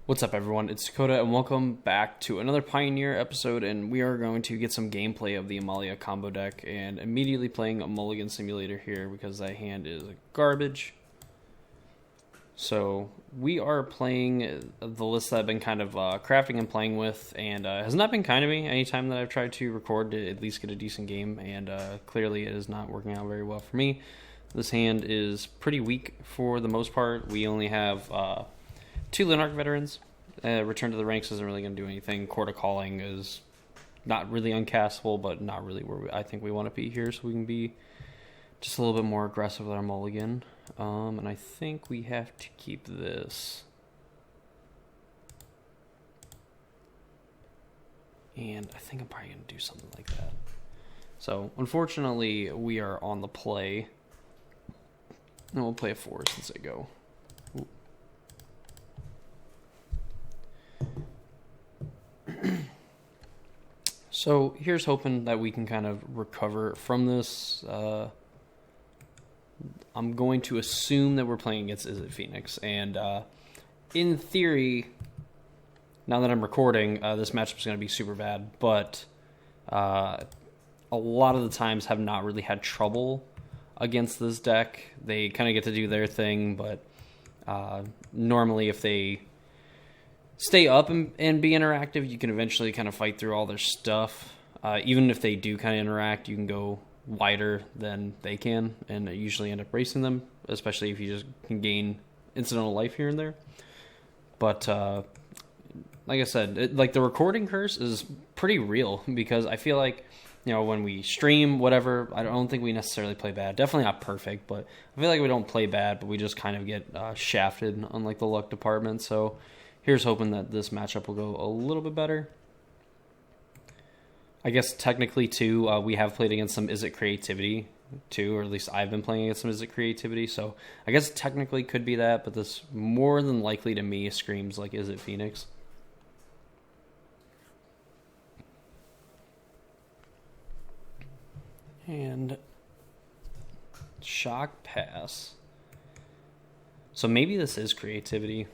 What's up, everyone? It's Dakota, and welcome back to another Pioneer episode, and we are going to get some gameplay of the Amalia combo deck, and immediately playing a Mulligan Simulator here, because that hand is garbage. So, we are playing the list that I've been kind of crafting and playing with, and has not been kind to me anytime that I've tried to record to at least get a decent game, and clearly it is not working out very well for me. This hand is pretty weak for the most part. We only have... two Lunark veterans. Return to the ranks isn't really going to do anything. Court of Calling is not really uncastable, but not really where I think we want to be here, so we can be just a little bit more aggressive with our mulligan. And I think we have to keep this. And I think I'm probably going to do something like that. So, unfortunately, we are on the play. And we'll play a 4 since I go. So here's hoping that we can kind of recover from this. I'm going to assume that we're playing against Izzet Phoenix, and in theory, now that I'm recording, this matchup is going to be super bad, but a lot of the times have not really had trouble against this deck. They kind of get to do their thing, but normally if they stay up and be interactive, you can eventually kind of fight through all their stuff. Even if they do kind of interact, you can go wider than they can, and usually end up racing them, especially if you just can gain incidental life here and there. But like I said, like the recording curse is pretty real, because I feel like, you know, when we stream, whatever, I don't think we necessarily play bad. Definitely not perfect, but I feel like we don't play bad, but we just kind of get shafted on like the luck department. So here's hoping that this matchup will go a little bit better. I guess technically, too, we have played against some Izzet Creativity, too, or at least I've been playing against some Izzet Creativity, so I guess technically could be that, but this more than likely to me screams like Izzet Phoenix. And shock pass. So maybe this is Creativity.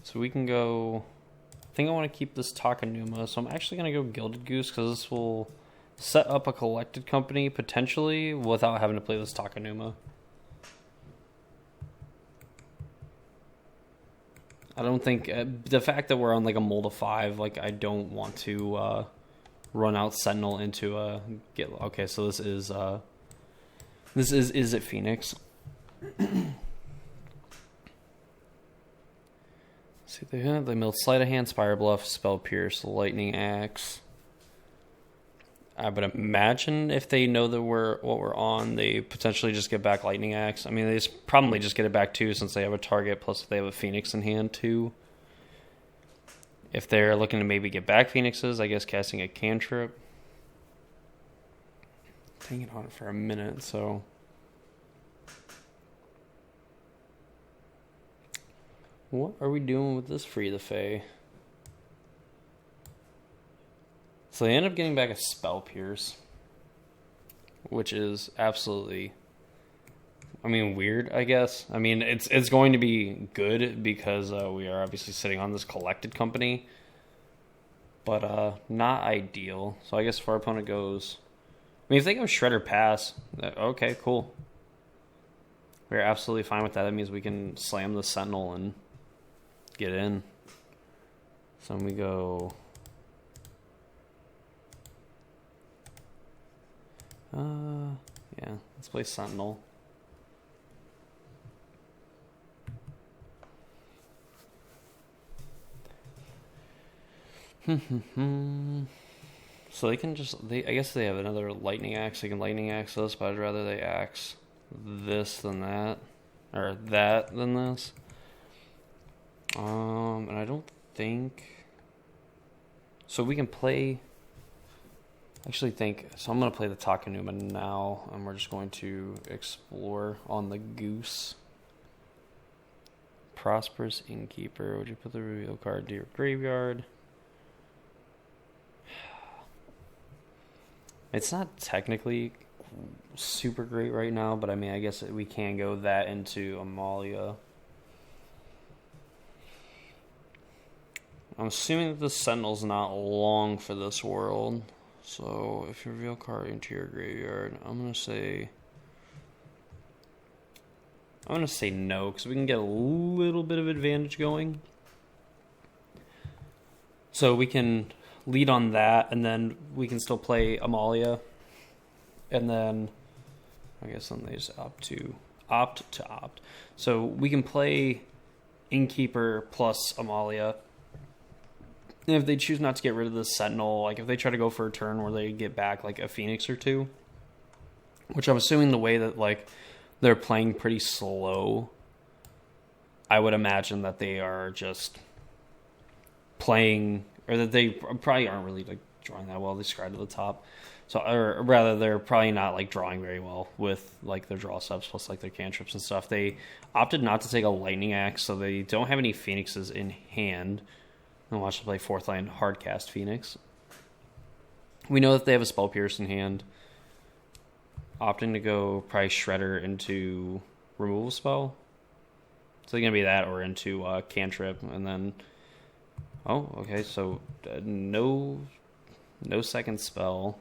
So we can go... I think I want to keep this Takanuma, so I'm actually going to go Gilded Goose, because this will set up a collected company, potentially, without having to play this Takanuma. I don't think... the fact that we're on like a mold of 5, like I don't want to run out Sentinel into a... Okay, so this is Izzet Phoenix. See, they milled Sleight of Hand, Spire Bluff, Spell Pierce, Lightning Axe. I would imagine if they know that what we're on, they potentially just get back Lightning Axe. I mean, they probably just get it back too, since they have a target, plus they have a Phoenix in hand too. If they're looking to maybe get back Phoenixes, I guess casting a cantrip. Hanging on it for a minute, so... What are we doing with this Free the Fae? So they end up getting back a Spell Pierce, which is absolutely, I mean, weird, I guess. I mean, it's going to be good, because we are obviously sitting on this collected company, but not ideal. So I guess if our opponent goes... I mean, if they go Shredder Pass, okay, cool. We're absolutely fine with that. That means we can slam the Sentinel and get in. So we go... yeah, let's play Sentinel. So they can just... I guess they have another Lightning Axe. They can Lightning Axe this, but I'd rather they axe this than that. Or that than this. And I don't think... So we can play... Actually think... So I'm going to play the Takanuma now, and we're just going to explore on the Goose. Prosperous Innkeeper. Would you put the reveal card to your graveyard? It's not technically super great right now, but I mean, I guess we can go that into Amalia. I'm assuming that the Sentinel's not long for this world. So if you reveal a card into your graveyard, I'm gonna say no, because we can get a little bit of advantage going. So we can lead on that, and then we can still play Amalia. And then I guess then they just opt to opt. So we can play Innkeeper plus Amalia. And if they choose not to get rid of the Sentinel, like if they try to go for a turn where they get back like a Phoenix or two, which I'm assuming the way that like they're playing pretty slow, I would imagine that they are just playing, or that they probably aren't really like drawing that well. They scry to the top. So, or rather, they're probably not like drawing very well with like their draw subs plus like their cantrips and stuff. They opted not to take a lightning axe, so they don't have any phoenixes in hand. And watch them play fourth line hardcast Phoenix. We know that they have a spell pierce in hand. Opting to go probably Shredder into removal spell. So they're gonna be that or into cantrip, and then okay, so no second spell.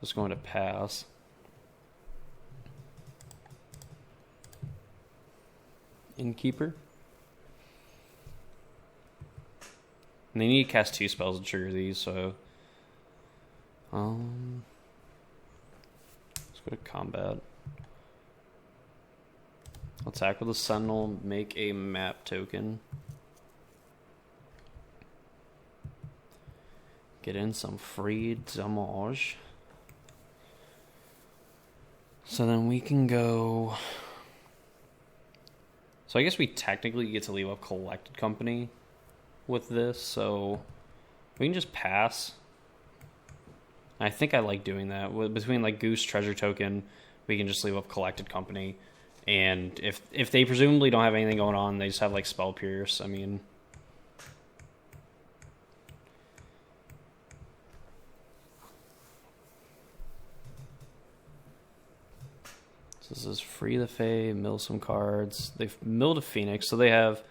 Just going to pass. Innkeeper. And they need to cast 2 spells to trigger these, so let's go to combat. Attack with a Sentinel, make a map token. Get in some free damage. So then we can go... So I guess we technically get to leave up Collected Company with this, so we can just pass. I think I like doing that. Between like Goose, Treasure Token, we can just leave up Collected Company. And if they presumably don't have anything going on, they just have like Spell Pierce, I mean... This is free the Fae, mill some cards. They've milled a Phoenix, so they have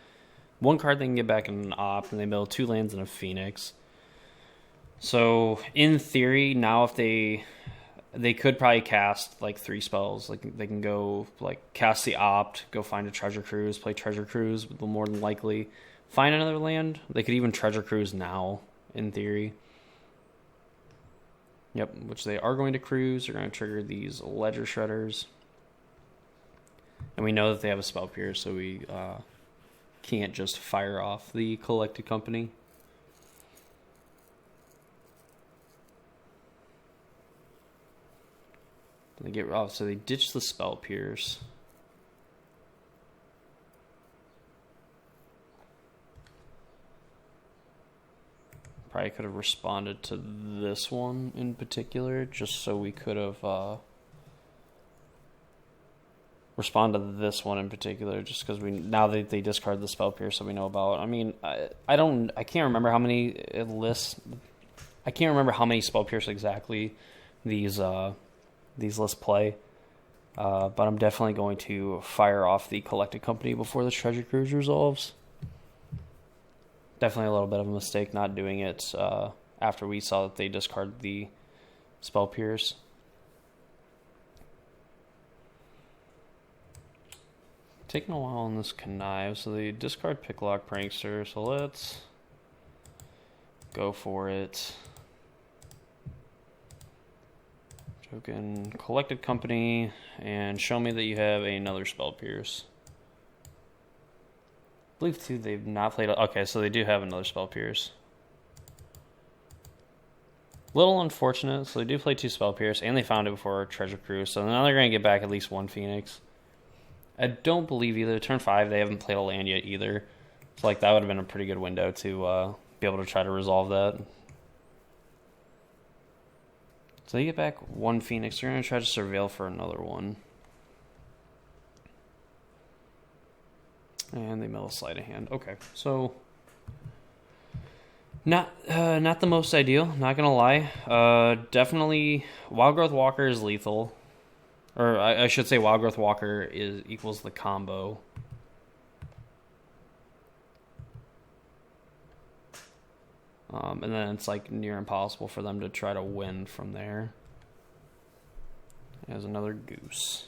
1 card they can get back in an opt, and they mill 2 lands and a Phoenix. So in theory, now if they could probably cast like 3 spells. Like they can go like cast the opt, go find a Treasure Cruise, play Treasure Cruise, will more than likely find another land. They could even Treasure Cruise now, in theory. Yep, which they are going to cruise. They're going to trigger these Ledger Shredders. And we know that they have a Spell Pierce, so we can't just fire off the Collected Company. They get off, so they ditch the Spell Pierce. Probably could have responded to this one in particular, just so we could have respond to this one in particular, just because now they discard the Spell Pierce, so we know about. I mean, I can't remember how many lists. I can't remember how many Spell Pierce exactly these lists play, but I'm definitely going to fire off the Collected Company before the Treasure Cruise resolves. Definitely a little bit of a mistake not doing it after we saw that they discarded the Spell Pierce. Taking a while on this Connive, so they discard Picklock Prankster, so let's go for it. Token Collected Company, and show me that you have another Spell Pierce. I believe too they've not played. Okay, so they do have another Spell Pierce. Little unfortunate, so they do play 2 Spell Pierce, and they found it before Treasure Cruise, so now they're going to get back at least 1 Phoenix. I don't believe either. Turn 5, they haven't played a land yet either. So like that would have been a pretty good window to be able to try to resolve that. So they get back 1 Phoenix. They're going to try to surveil for another one. And they mill a sleight of hand. Okay, so not the most ideal. Not gonna lie. Definitely, Wild Growth Walker is lethal. Or I should say Wild Growth Walker equals the combo. And then it's like near impossible for them to try to win from there. There's another goose.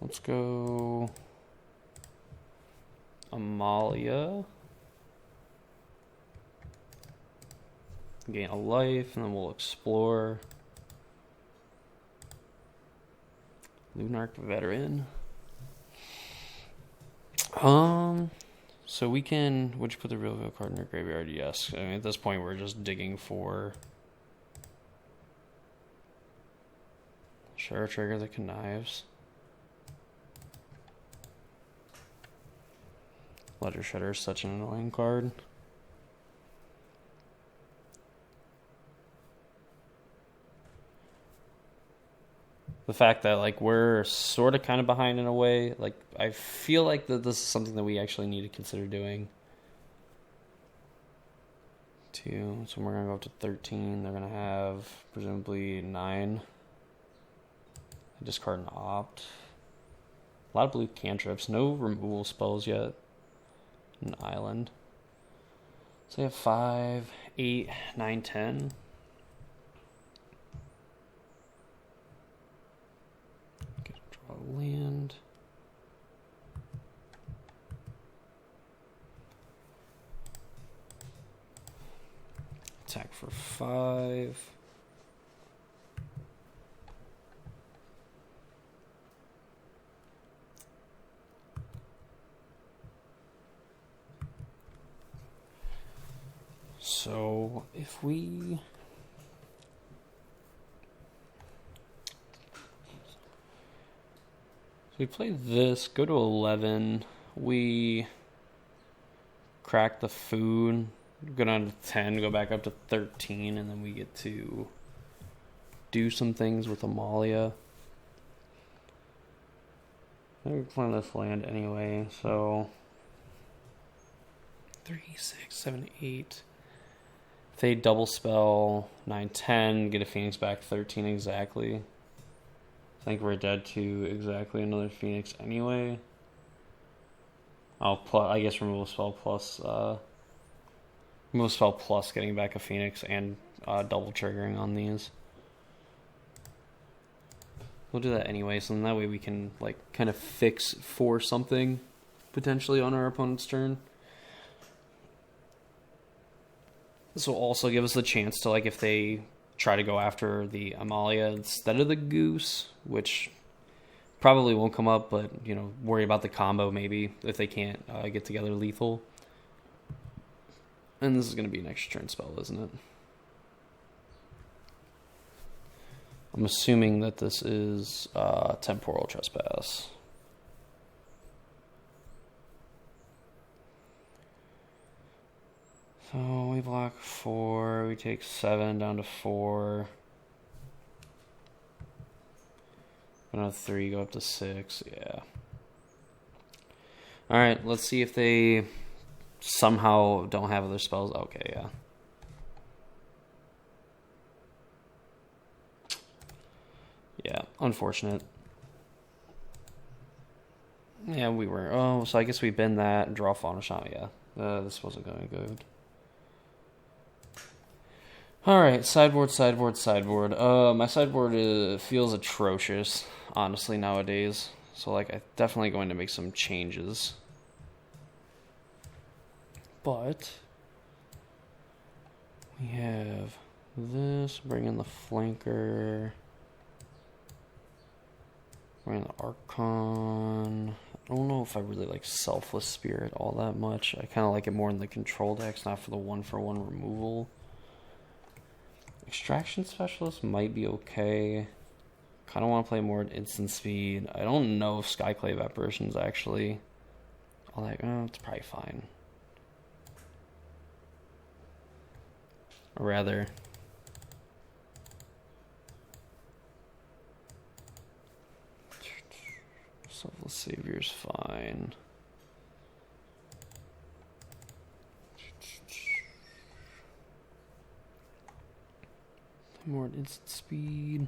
Let's go Amalia. Gain a life, and then we'll explore. Lunarch Veteran. So we can. Would you put the real card in your graveyard? Yes. I mean, at this point, we're just digging for. Sure, trigger the connives. Ledger Shredder is such an annoying card. The fact that like we're sort of kind of behind in a way, like I feel like that this is something that we actually need to consider doing. 2, so we're gonna go up to 13. They're gonna have presumably 9. Discard an opt. A lot of blue cantrips. No removal spells yet. An island. So they have 5, 8, 9, 10. Draw land. Attack for 5. So if we play this, go to 11, we crack the food, go down to 10, go back up to 13, and then we get to do some things with Amalia. We're playing this land anyway, so 3, 6, 7, 8. If they double spell 9, 10, get a Phoenix back 13 exactly. I think we're dead to exactly another Phoenix anyway. I guess removal spell plus getting back a Phoenix and double triggering on these. We'll do that anyway, so then that way we can like kind of fix for something potentially on our opponent's turn. This will also give us the chance to, like, if they try to go after the Amalia instead of the goose, which probably won't come up, but, you know, worry about the combo maybe if they can't get together lethal. And this is going to be an extra turn spell, isn't it? I'm assuming that this is Temporal Trespass. So we block 4, we take 7 down to 4. Another 3, go up to 6, yeah. Alright, let's see if they somehow don't have other spells. Okay, yeah. Yeah, unfortunate. Yeah, we were. Oh, so I guess we bend that and draw Fauna Shot, yeah. This wasn't going good. Alright, sideboard. My sideboard feels atrocious, honestly, nowadays. So, like, I'm definitely going to make some changes. But we have this, bring in the flanker, bring in the Archon. I don't know if I really like Selfless Spirit all that much. I kind of like it more in the control decks, not for the 1-for-1 removal. Extraction Specialist might be okay. Kind of want to play more at instant speed. I don't know if Skyclave Apparition is actually all that. It's probably fine. Or rather, Selfless Savior's fine. More instant speed.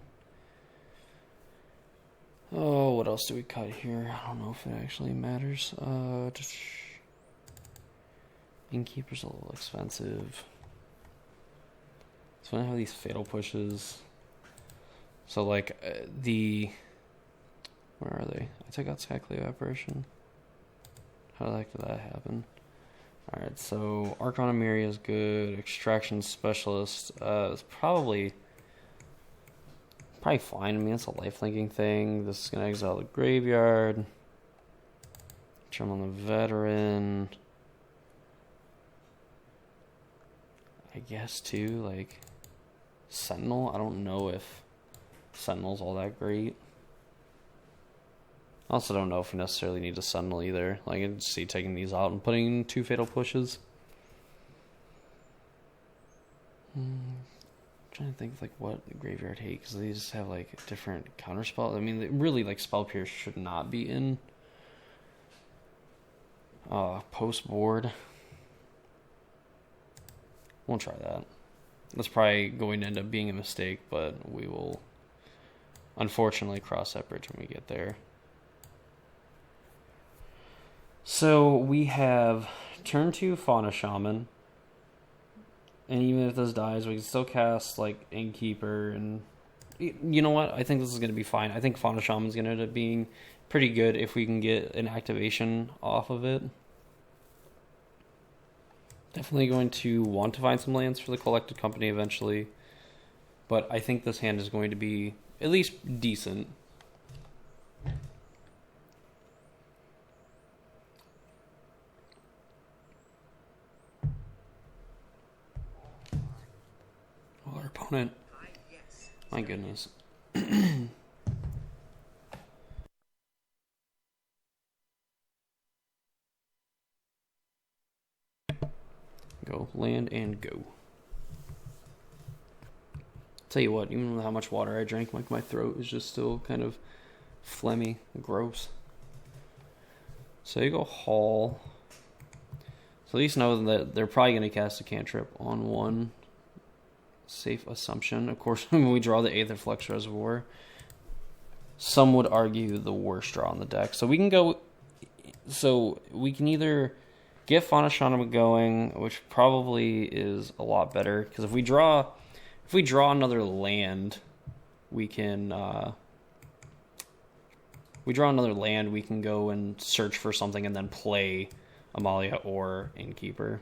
Oh, what else do we cut here? I don't know if it actually matters. Innkeeper's a little expensive. So I have these fatal pushes. So like where are they? I took out Skyclave Apparition. How the heck did that happen? Alright, so Archon Amalia is good. Extraction Specialist is probably fine. I mean, it's a lifelinking thing. This is going to exile the graveyard. Turn on the Veteran. I guess, too, like, Sentinel. I don't know if Sentinel's all that great. I also don't know if we necessarily need a Sentinel either. Like, I can see taking these out and putting 2 fatal pushes. Trying to think like what the graveyard hate, because these have like different counter spell. I mean, really, like Spell Pierce should not be in post board. Won't try that. That's probably going to end up being a mistake, but we will unfortunately cross that bridge when we get there. So we have turn 2 Fauna Shaman. And even if this dies, we can still cast, like, Innkeeper, and... You know what? I think this is going to be fine. I think Fauna Shaman's going to end up being pretty good if we can get an activation off of it. Definitely going to want to find some lands for the Collected Company eventually. But I think this hand is going to be at least decent. Our opponent. My goodness. Go. Land and go. Tell you what, even with how much water I drank, like my throat is just still kind of phlegmy, gross. So you go Hall. So at least know that they're probably going to cast a cantrip on 1. Safe assumption. Of course, when we draw the Aether Flux Reservoir, some would argue the worst draw on the deck. So we can go. So we can either get Fauna Shaman going, which probably is a lot better, because if we draw another land, we can. We draw another land, we can go and search for something and then play Amalia or Innkeeper.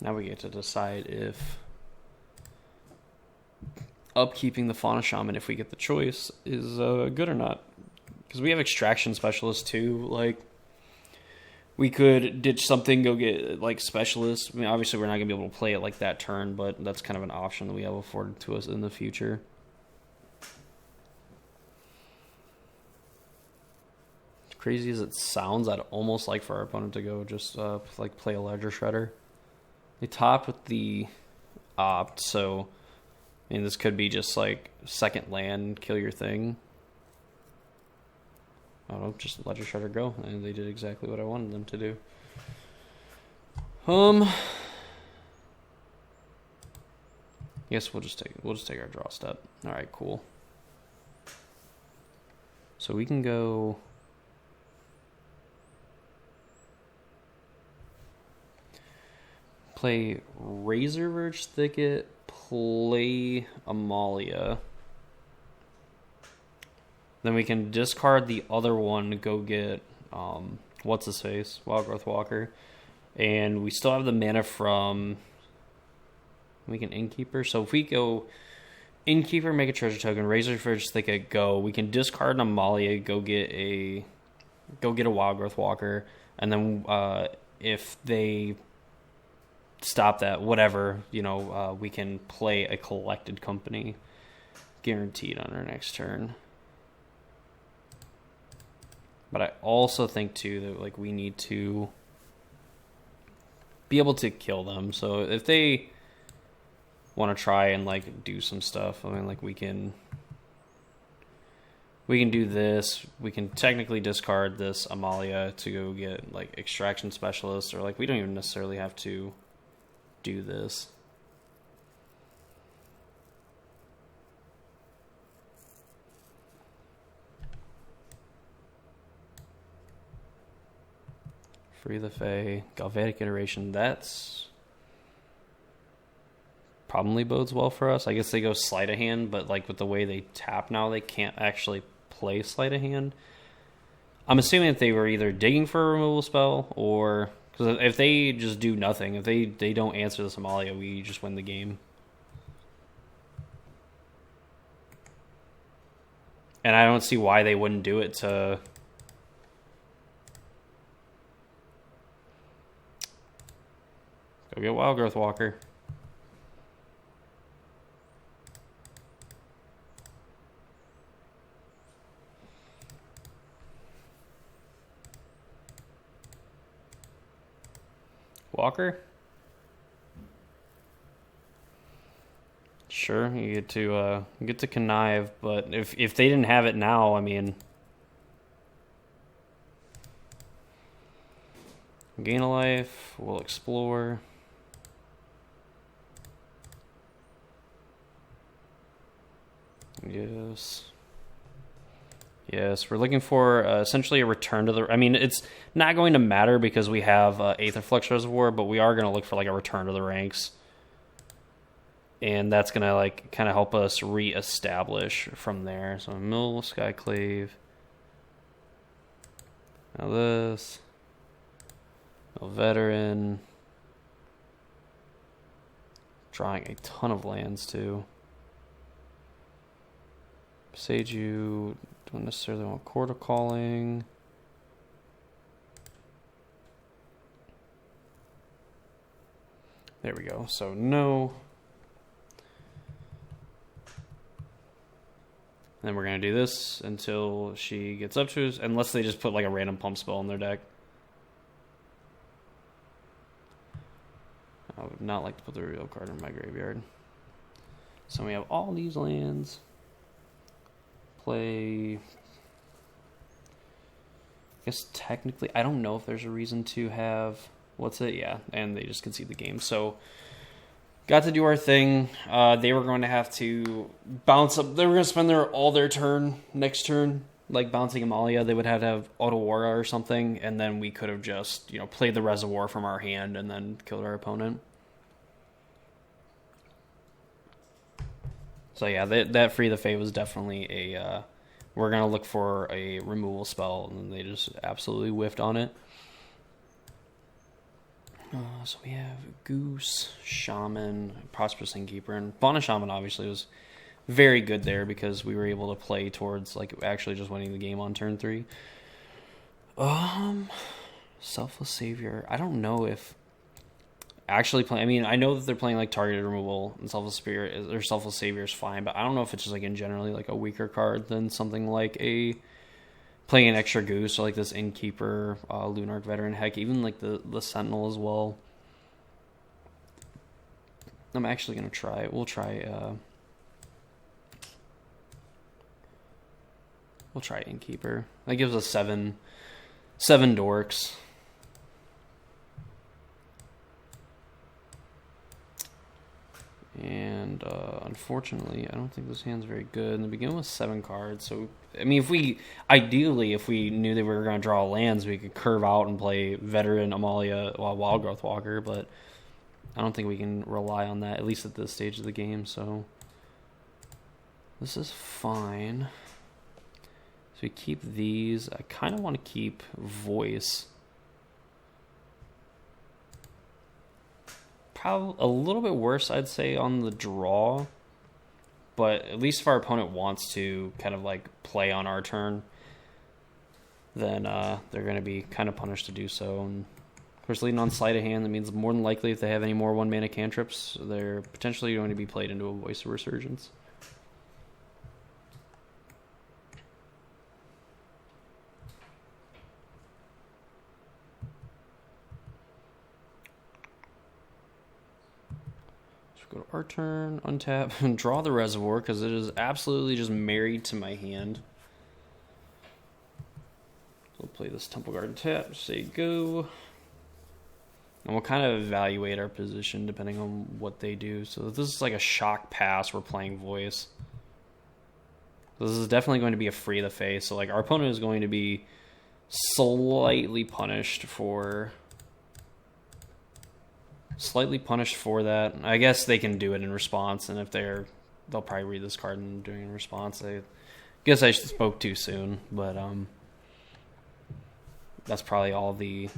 Now we get to decide if upkeeping the Fauna Shaman, if we get the choice, is good or not. Because we have Extraction Specialist too. Like, we could ditch something, go get like Specialist. I mean, obviously we're not going to be able to play it like that turn, but that's kind of an option that we have afforded to us in the future. Crazy as it sounds, I'd almost like for our opponent to go just like play a Ledger Shredder. They top with the opt, so I mean this could be just like second land, kill your thing. I don't know, just Ledger Shredder go, and they did exactly what I wanted them to do. I guess we'll just take our draw step. All right, cool. So we can go. Play Razorverge Thicket, play Amalia. Then we can discard the other one to go get, what's-his-face, Wildgrowth Walker. And we still have the mana from, we can Innkeeper. So if we go Innkeeper, make a treasure token, Razorverge Thicket, go. We can discard an Amalia, go get a Wildgrowth Walker. And then if they stop that, whatever, we can play a Collected Company guaranteed on our next turn. But I also think too that like we need to be able to kill them. So if they want to try and like do some stuff, I mean, like we can do this. We can technically discard this Amalia to go get like Extraction Specialist, or like we don't even necessarily have to do this. Free the Fae. Galvanic Iteration. That's probably bodes well for us. I guess they go Sleight of Hand, but like with the way they tap now, they can't actually play Sleight of Hand. I'm assuming that they were either digging for a removal spell, or because if they just do nothing, if they don't answer this Amalia, we just win the game. And I don't see why they wouldn't do it to... Go get Wild Growth Walker. Walker? Sure, you get to connive, but if they didn't have it now, I mean, gain a life, we'll explore. Yes, we're looking for essentially a return to the... I mean, it's not going to matter because we have Aetherflux Reservoir, but we are going to look for like a return to the ranks. And that's going to like kind of help us re-establish from there. So Mill, Skyclave. Now this. No Veteran. Drawing a ton of lands too. Seiju, don't necessarily want Court of Calling. There we go. So no. Then we're going to do this until she gets up to us, unless they just put like a random pump spell in their deck. I would not like to put the reveal card in my graveyard. So we have all these lands. Play... I guess technically, I don't know if there's a reason to have... What's it? Yeah, and they just concede the game. So... Got to do our thing. They were going to have to bounce up. They were going to spend all their turn, next turn, like bouncing Amalia. They would have to have Otawara or something, and then we could have just, played the Reservoir from our hand and then killed our opponent. So yeah, that Free the Fae was definitely a... we're going to look for a removal spell, and they just absolutely whiffed on it. So we have Goose, Shaman, Prosperous Innkeeper, and Fauna Shaman obviously was very good there because we were able to play towards like actually just winning the game on turn 3. Selfless Savior. I don't know if actually playing... I mean, I know that they're playing like targeted removal and Selfless Spirit or Selfless Savior is fine, but I don't know if it's just like in generally like a weaker card than something like playing an extra Goose or like this Innkeeper, Lunarch Veteran, heck, even like the Sentinel as well. I'm actually going to try it. We'll try Innkeeper. That gives us seven dorks. And unfortunately, I don't think this hand's very good. And they begin with 7 cards. So, I mean, if we knew that we were going to draw lands, we could curve out and play Veteran, Amalia, Wild Growth Walker. But I don't think we can rely on that, at least at this stage of the game. So, this is fine. So, we keep these. I kind of want to keep Voice. Probably a little bit worse, I'd say, on the draw, but at least if our opponent wants to kind of like play on our turn, then they're going to be kind of punished to do so. And of course, leading on Sleight of Hand, that means more than likely if they have any more 1-mana cantrips, they're potentially going to be played into a Voice of Resurgence. Go to our turn, untap, and draw the Reservoir because it is absolutely just married to my hand. We'll play this Temple Garden tap, say go. And we'll kind of evaluate our position depending on what they do. So if this is like a shock pass, we're playing Voice. This is definitely going to be a Free the Fae. So like our opponent is going to be slightly punished for that. I guess they can do it in response, and if they'll probably read this card and doing it in response. I guess I spoke too soon, but that's probably all that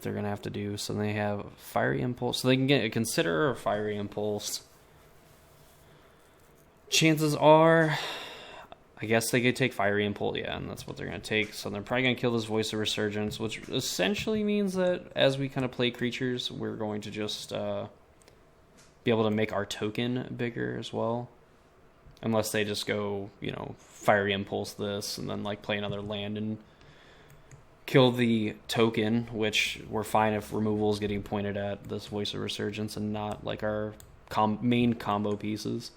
they're gonna have to do. So they have Fiery Impulse, so they can get a Consider or Fiery Impulse. Chances are, I guess they could take Fiery Impulse, yeah, and that's what they're going to take. So they're probably going to kill this Voice of Resurgence, which essentially means that as we kind of play creatures, we're going to just be able to make our token bigger as well. Unless they just go, Fiery Impulse this, and then play another land and kill the token, which we're fine if removal is getting pointed at this Voice of Resurgence and not our main combo pieces.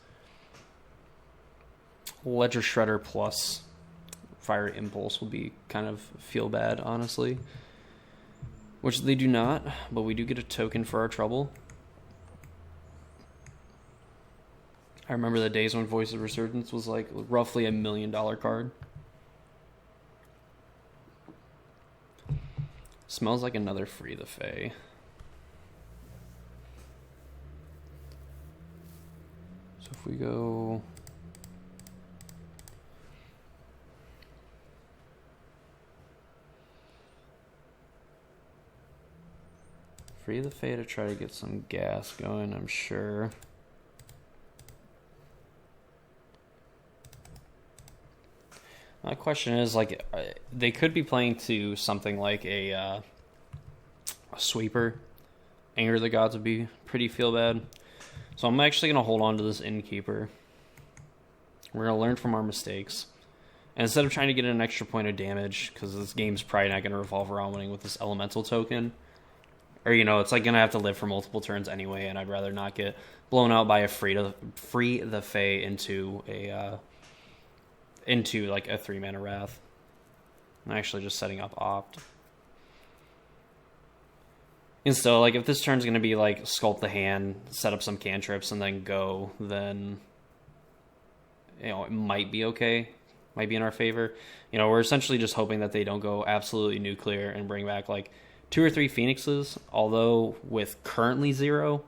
Ledger Shredder plus Fire Impulse will be kind of feel bad, honestly. Which they do not, but we do get a token for our trouble. I remember the days when Voice of Resurgence was roughly $1 million card. Smells like another Free the Fae. So if we go... Free the Fae to try to get some gas going, I'm sure. My question is, they could be playing to something like a sweeper. Anger the Gods would be pretty feel bad. So I'm actually going to hold on to this Innkeeper. We're going to learn from our mistakes. And instead of trying to get an extra point of damage, because this game's probably not going to revolve around winning with this Elemental token, or, it's going to have to live for multiple turns anyway, and I'd rather not get blown out by a Free the Fae into a 3-mana Wrath. I'm actually just setting up Opt. And so, if this turn's going to be, Sculpt the Hand, set up some cantrips, and then go, then, it might be okay. Might be in our favor. We're essentially just hoping that they don't go absolutely nuclear and bring back, 2 or 3 Phoenixes, although with currently 0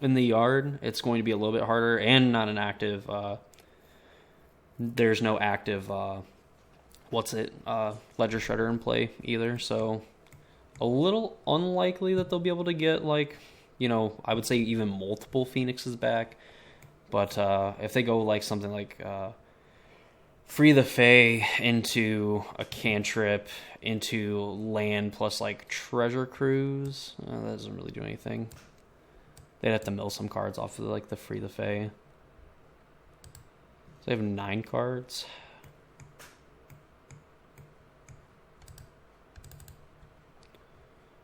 in the yard, it's going to be a little bit harder, and not an active, there's no active, Ledger Shredder in play either, so a little unlikely that they'll be able to get, I would say even multiple Phoenixes back, but if they go, something Free the Fae into a cantrip, into land plus Treasure Cruise. That doesn't really do anything. They'd have to mill some cards off of the Free the Fae. So they have 9 cards.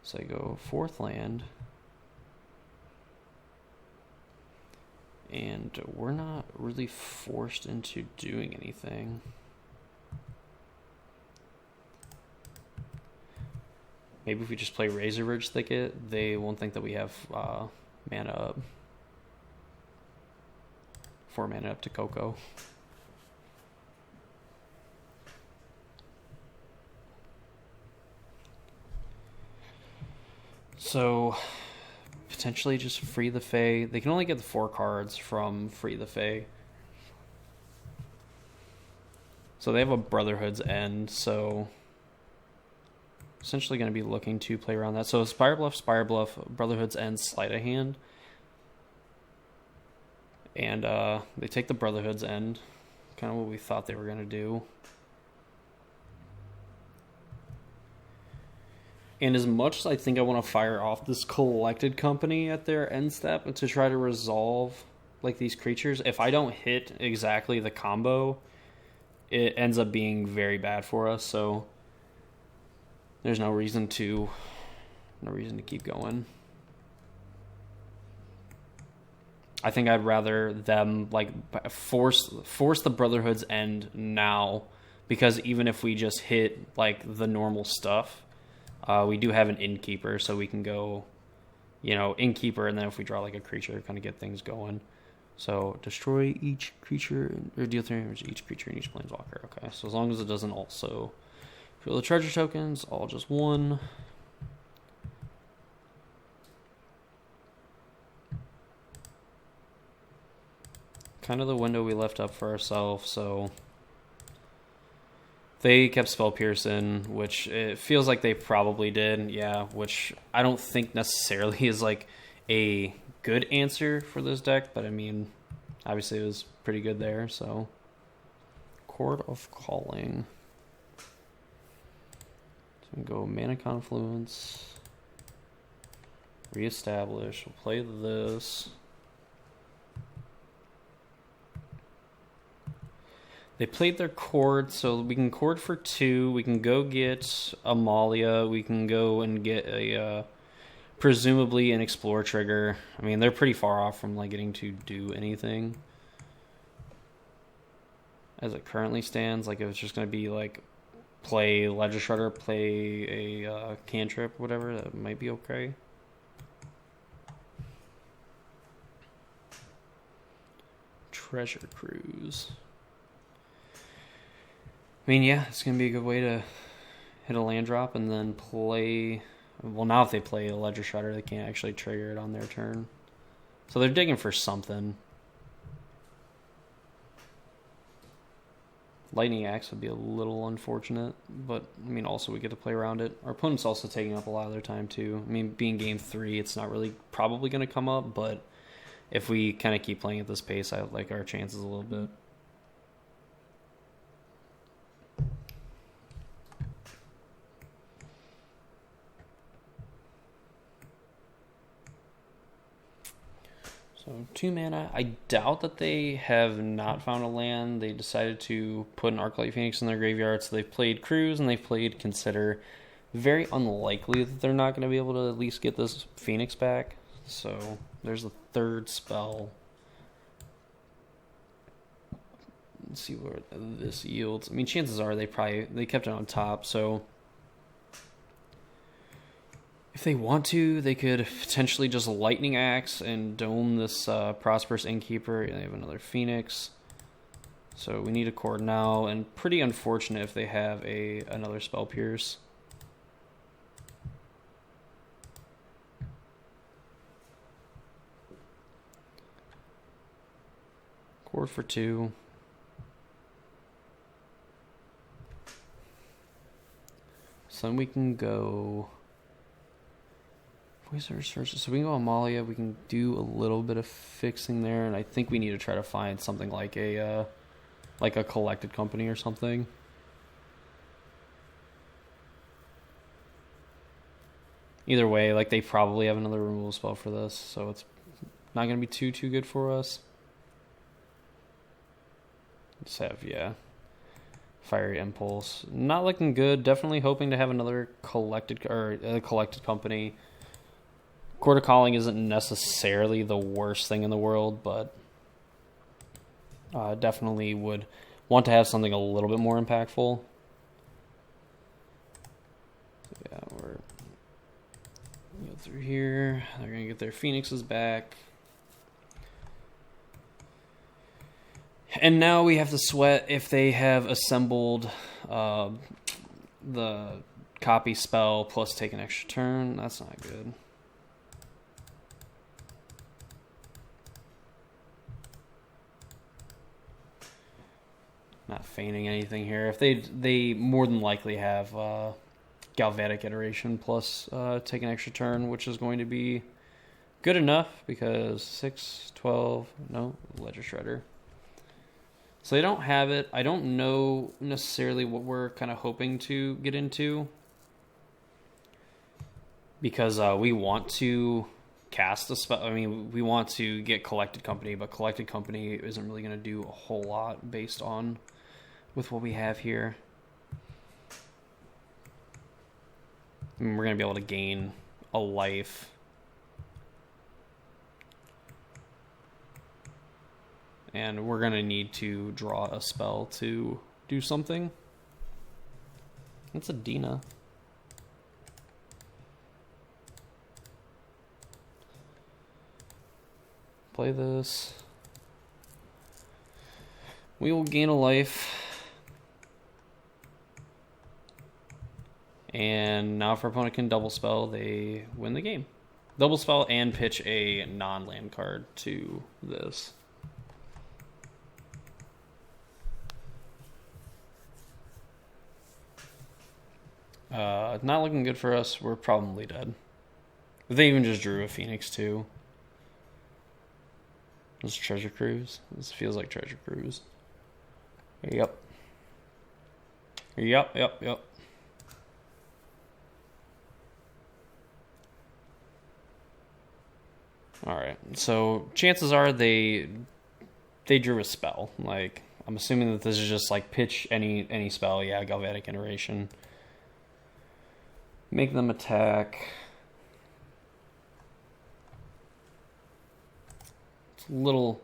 So I go 4th land. And we're not really forced into doing anything. Maybe if we just play Razor Ridge Thicket, they won't think that we have mana up. 4 mana up to Coco. So... potentially just Free the Fae. They can only get the 4 cards from Free the Fae. So they have a Brotherhood's End, so essentially going to be looking to play around that. So Spire Bluff, Brotherhood's End, Sleight of Hand. And they take the Brotherhood's End. Kind of what we thought they were going to do. And as much as I think I want to fire off this Collected Company at their end step to try to resolve these creatures, if I don't hit exactly the combo, it ends up being very bad for us. So there's no reason to keep going. I think I'd rather them force the Brotherhood's End now, because even if we just hit the normal stuff. We do have an Innkeeper, so we can go, Innkeeper, and then if we draw a creature, kind of get things going. So destroy each creature, or deal 3 damage to each creature and each planeswalker. Okay, so as long as it doesn't also Fill the treasure tokens, all just one. Kind of the window we left up for ourselves, so they kept Spell Pierce in, which it feels like they probably did, yeah, which I don't think necessarily is like a good answer for this deck, but I mean, obviously it was pretty good there, so. Chord of Calling. So we can go Mana Confluence. Reestablish. We'll play this. They played their chord, so we can chord for 2. We can go get Amalia. We can go and get a presumably an Explore trigger. I mean, they're pretty far off from like getting to do anything. As it currently stands, like if it's just going to be like play Ledger Shredder, play a cantrip, whatever, that might be okay. Treasure Cruise. I mean, yeah, it's going to be a good way to hit a land drop and then play... Well, now if they play a Ledger Shredder, they can't actually trigger it on their turn. So they're digging for something. Lightning Axe would be a little unfortunate, but, I mean, also we get to play around it. Our opponent's also taking up a lot of their time, too. I mean, being game 3, it's not really probably going to come up, but if we kind of keep playing at this pace, I like our chances a little bit. So 2 mana. I doubt that they have not found a land. They decided to put an Arclight Phoenix in their graveyard, so they've played Cruise and they've played Consider. Very unlikely that they're not going to be able to at least get this Phoenix back. So there's the 3rd spell. Let's see where this yields. I mean, chances are they kept it on top, so if they want to, they could potentially just Lightning Axe and dome this Prosperous Innkeeper. They have another Phoenix. So we need a chord now, and pretty unfortunate if they have another Spell Pierce. Chord for 2. So then we can go... So we can go Amalia. We can do a little bit of fixing there, and I think we need to try to find something like a Collected Company or something. Either way, like they probably have another removal spell for this, so it's not going to be too good for us. Let's have Fiery Impulse. Not looking good. Definitely hoping to have another Collected Company. Chord of Calling isn't necessarily the worst thing in the world, but definitely would want to have something a little bit more impactful. Yeah, we're go through here. They're going to get their Phoenixes back. And now we have to sweat if they have assembled the copy spell plus take an extra turn. That's not good. Not feigning anything here. If they more than likely have Galvanic Iteration plus take an extra turn, which is going to be good enough because 6, 12, no, Ledger Shredder. So they don't have it. I don't know necessarily what we're kind of hoping to get into because we want to cast a spell. I mean, we want to get Collected Company, but Collected Company isn't really going to do a whole lot based on with what we have here. I mean, we're going to be able to gain a life. And we're going to need to draw a spell to do something. It's a Dina. Play this. We will gain a life. And now if our opponent can double spell, they win the game. Double spell and pitch a non-land card to this. Not looking good for us. We're probably dead. They even just drew a Phoenix too. This is Treasure Cruise. This feels like Treasure Cruise. Yep. Yep. Alright, so chances are they drew a spell. Like, I'm assuming that this is just like pitch any spell. Yeah, Galvanic Iteration. Make them attack. It's a little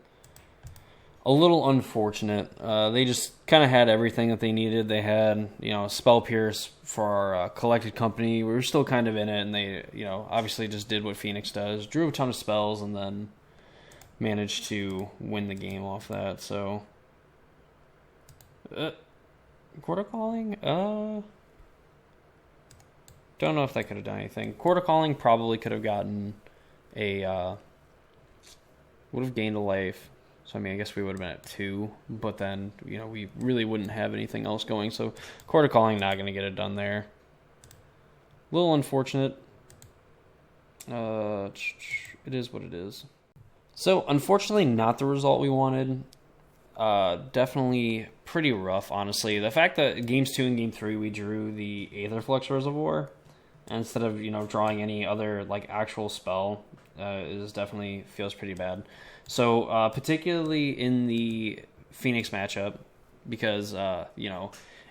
unfortunate. They just kind of had everything that they needed. They had, Spell Pierce for our Collected Company. We were still kind of in it, and they, obviously just did what Phoenix does. Drew a ton of spells, and then managed to win the game off that. So, Quarter Calling? Don't know if that could have done anything. Quarter Calling probably could have gotten would have gained a life. So, I guess we would have been at 2, but then, we really wouldn't have anything else going. So, Quarter Calling not going to get it done there. A little unfortunate. It is what it is. So, unfortunately, not the result we wanted. Definitely pretty rough, honestly. The fact that Games 2 and Game 3 we drew the Aetherflux Reservoir instead of, drawing any other, actual spell is definitely feels pretty bad. So, particularly in the Phoenix matchup, because,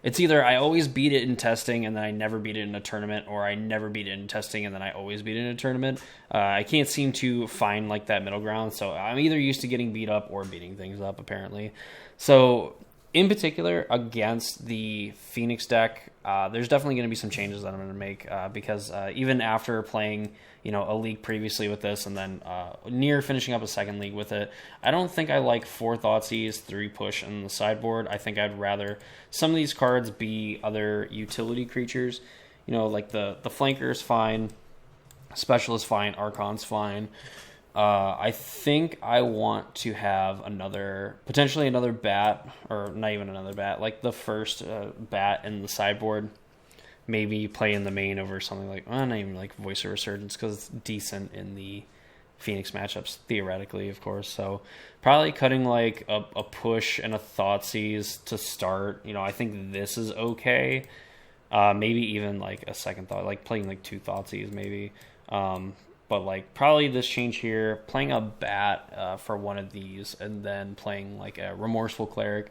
it's either I always beat it in testing and then I never beat it in a tournament, or I never beat it in testing and then I always beat it in a tournament. I can't seem to find, that middle ground, so I'm either used to getting beat up or beating things up, apparently. So, in particular, against the Phoenix deck, there's definitely going to be some changes that I'm going to make, because even after playing a league previously with this, and then near finishing up a second league with it, I don't think I like 4 Thoughtseize, 3 Push in the sideboard. I think I'd rather some of these cards be other utility creatures. Like the Flanker is fine, Specialist fine, Archon's fine. I think I want to have potentially another bat, or not even another bat, like the first bat in the sideboard. Maybe play in the main over something like, not even like Voice of Resurgence, because it's decent in the Phoenix matchups, theoretically, of course. So probably cutting a Push and a Thoughtseize to start. I think this is okay. Maybe even a second thought, playing 2 Thoughtseize maybe. But probably this change here, playing a bat for one of these, and then playing a Remorseful Cleric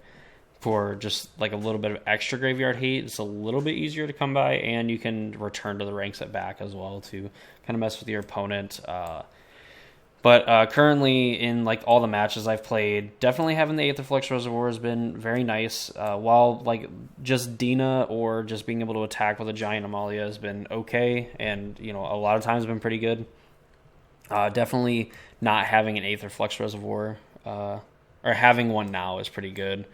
for just a little bit of extra graveyard hate. It's a little bit easier to come by, and you can return to the ranks at back as well to kind of mess with your opponent. But currently in all the matches I've played, definitely having the Aetherflux Reservoir has been very nice. While just Dina or just being able to attack with a giant Amalia has been okay, and a lot of times has been pretty good. Definitely not having an Aetherflux Reservoir, or having one now, is pretty good.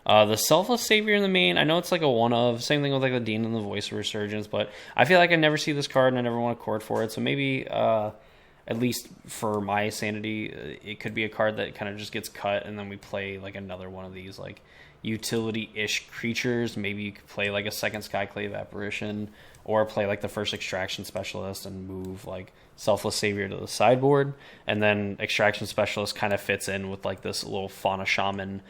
The Selfless Savior in the main, I know it's a one-of. Same thing with the Dean and the Voice of Resurgence, but I feel like I never see this card and I never want to court for it. So maybe, at least for my sanity, it could be a card that kind of just gets cut, and then we play another one of these utility-ish creatures. Maybe you could play a second Skyclave Apparition, or play the first Extraction Specialist and move Selfless Savior to the sideboard, and then Extraction Specialist kind of fits in with this little Fauna Shaman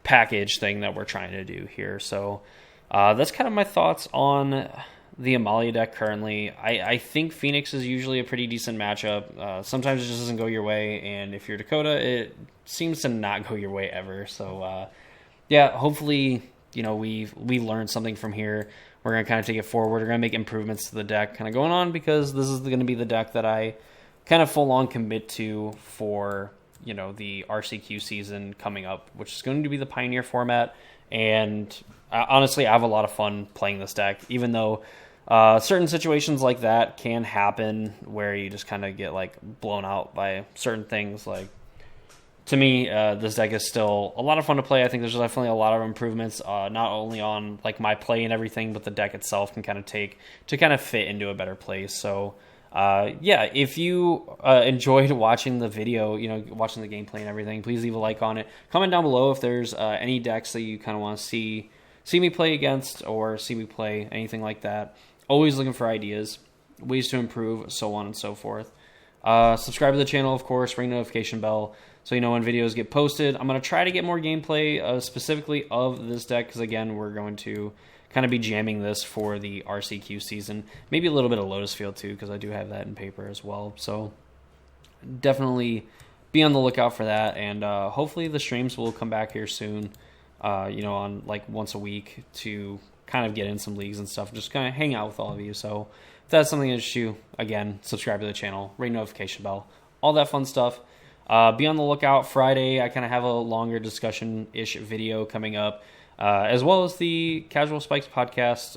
package thing that we're trying to do here. So that's kind of my thoughts on the Amalia deck currently. I think Phoenix is usually a pretty decent matchup. Sometimes it just doesn't go your way, and if you're Dakota, it seems to not go your way ever. So hopefully we learned something from here. We're going to kind of take it forward. We're going to make improvements to the deck kind of going on, because this is going to be the deck that I kind of full on commit to for the RCQ season coming up, which is going to be the Pioneer format. And honestly, I have a lot of fun playing this deck, even though certain situations like that can happen where you just kind of get blown out by certain things. to me, this deck is still a lot of fun to play. I think there's definitely a lot of improvements, not only on like my play and everything, but the deck itself can kind of take to kind of fit into a better place. So yeah, if you enjoyed watching the video, watching the gameplay and everything, please leave a like on it. Comment down below if there's any decks that you kind of want to see me play against or see me play, anything like that. Always looking for ideas, ways to improve, so on and so forth. Subscribe to the channel, of course, ring notification bell so you know when videos get posted. I'm going to try to get more gameplay specifically of this deck because, again, we're going to kind of be jamming this for the RCQ season. Maybe a little bit of Lotus Field too because I do have that in paper as well. So definitely be on the lookout for that, and hopefully the streams will come back here soon, on like once a week to kind of get in some leagues and stuff, just kind of hang out with all of you. So if that's something that interests you, again, subscribe to the channel, ring notification bell, all that fun stuff. Be on the lookout. Friday, I kind of have a longer discussion-ish video coming up, as well as the Casual Spikes podcast,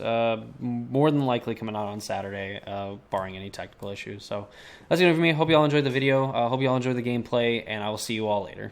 more than likely coming out on Saturday, barring any technical issues. So that's it for me. Hope you all enjoyed the video. Hope you all enjoyed the gameplay, and I will see you all later.